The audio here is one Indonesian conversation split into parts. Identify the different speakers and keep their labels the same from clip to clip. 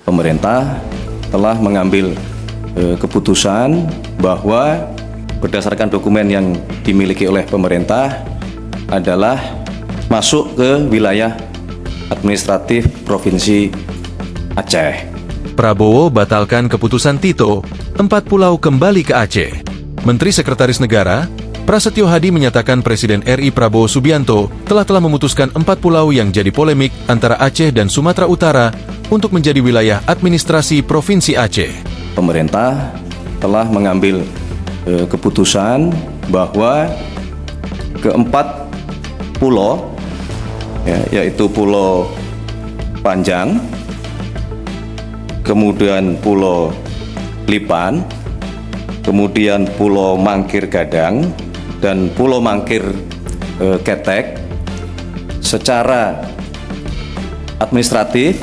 Speaker 1: pemerintah telah mengambil keputusan bahwa berdasarkan dokumen yang dimiliki oleh pemerintah adalah masuk ke wilayah administratif Provinsi Aceh.
Speaker 2: Prabowo batalkan keputusan Tito, 4 pulau kembali ke Aceh. Menteri Sekretaris Negara, Prasetyo Hadi menyatakan Presiden RI Prabowo Subianto telah memutuskan 4 pulau yang jadi polemik antara Aceh dan Sumatera Utara untuk menjadi wilayah administrasi Provinsi Aceh.
Speaker 1: Pemerintah telah mengambil keputusan bahwa keempat pulau, yaitu Pulau Panjang, kemudian Pulau Lipan, kemudian Pulau Mangkir Gadang, dan Pulau Mangkir Ketek secara administratif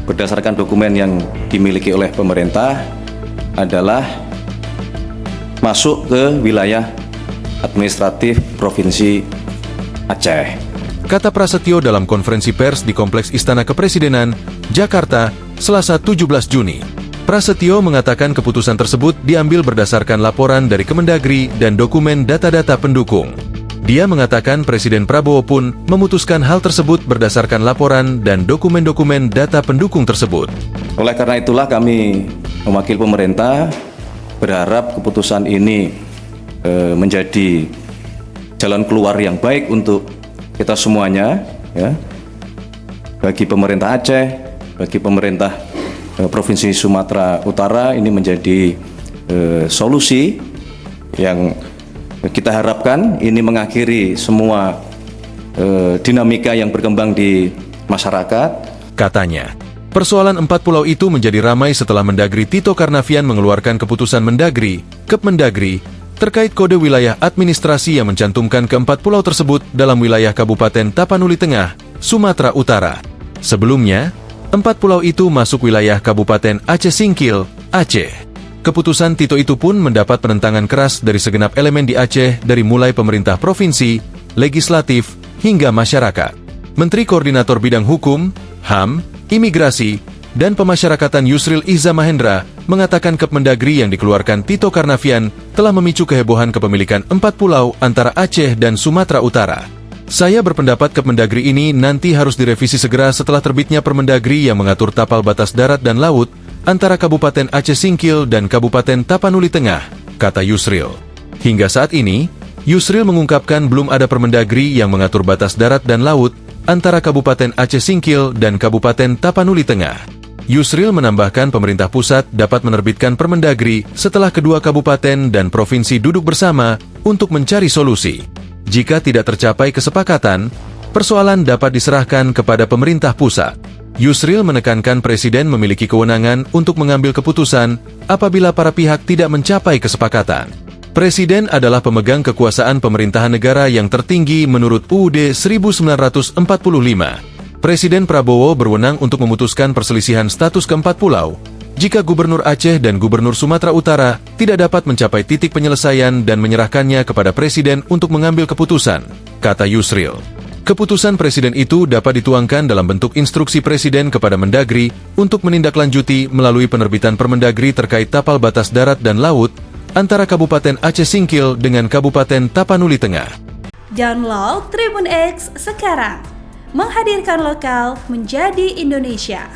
Speaker 1: berdasarkan dokumen yang dimiliki oleh pemerintah adalah masuk ke wilayah administratif Provinsi Aceh.
Speaker 2: Kata Prasetyo dalam konferensi pers di Kompleks Istana Kepresidenan, Jakarta, Selasa 17 Juni. Prasetyo mengatakan keputusan tersebut diambil berdasarkan laporan dari Kemendagri dan dokumen data-data pendukung. Dia mengatakan Presiden Prabowo pun memutuskan hal tersebut berdasarkan laporan dan dokumen-dokumen data pendukung tersebut.
Speaker 1: Oleh karena itulah kami mewakili pemerintah berharap keputusan ini menjadi jalan keluar yang baik untuk kita semuanya, bagi pemerintah Aceh, bagi pemerintah Provinsi Sumatera Utara. Ini menjadi solusi yang kita harapkan ini mengakhiri semua dinamika yang berkembang di masyarakat.
Speaker 2: Katanya, persoalan 4 pulau itu menjadi ramai setelah Mendagri Tito Karnavian mengeluarkan keputusan Mendagri, Kepmendagri, terkait kode wilayah administrasi yang mencantumkan keempat pulau tersebut dalam wilayah Kabupaten Tapanuli Tengah, Sumatera Utara. Sebelumnya, 4 pulau itu masuk wilayah Kabupaten Aceh Singkil, Aceh. Keputusan Tito itu pun mendapat penentangan keras dari segenap elemen di Aceh dari mulai pemerintah provinsi, legislatif, hingga masyarakat. Menteri Koordinator Bidang Hukum, HAM, Imigrasi, dan Pemasyarakatan Yusril Iza Mahendra mengatakan Kepmendagri yang dikeluarkan Tito Karnavian telah memicu kehebohan kepemilikan 4 pulau antara Aceh dan Sumatera Utara. Saya berpendapat Kepmendagri ini nanti harus direvisi segera setelah terbitnya Permendagri yang mengatur tapal batas darat dan laut antara Kabupaten Aceh Singkil dan Kabupaten Tapanuli Tengah, kata Yusril. Hingga saat ini, Yusril mengungkapkan belum ada Permendagri yang mengatur batas darat dan laut antara Kabupaten Aceh Singkil dan Kabupaten Tapanuli Tengah. Yusril menambahkan pemerintah pusat dapat menerbitkan Permendagri setelah kedua kabupaten dan provinsi duduk bersama untuk mencari solusi. Jika tidak tercapai kesepakatan, persoalan dapat diserahkan kepada pemerintah pusat. Yusril menekankan Presiden memiliki kewenangan untuk mengambil keputusan apabila para pihak tidak mencapai kesepakatan. Presiden adalah pemegang kekuasaan pemerintahan negara yang tertinggi menurut UUD 1945. Presiden Prabowo berwenang untuk memutuskan perselisihan status keempat pulau. Jika Gubernur Aceh dan Gubernur Sumatera Utara tidak dapat mencapai titik penyelesaian dan menyerahkannya kepada Presiden untuk mengambil keputusan, kata Yusril. Keputusan Presiden itu dapat dituangkan dalam bentuk instruksi Presiden kepada Mendagri untuk menindaklanjuti melalui penerbitan Permendagri terkait tapal batas darat dan laut antara Kabupaten Aceh Singkil dengan Kabupaten Tapanuli Tengah.
Speaker 3: Download Tribun X sekarang, menghadirkan lokal menjadi Indonesia.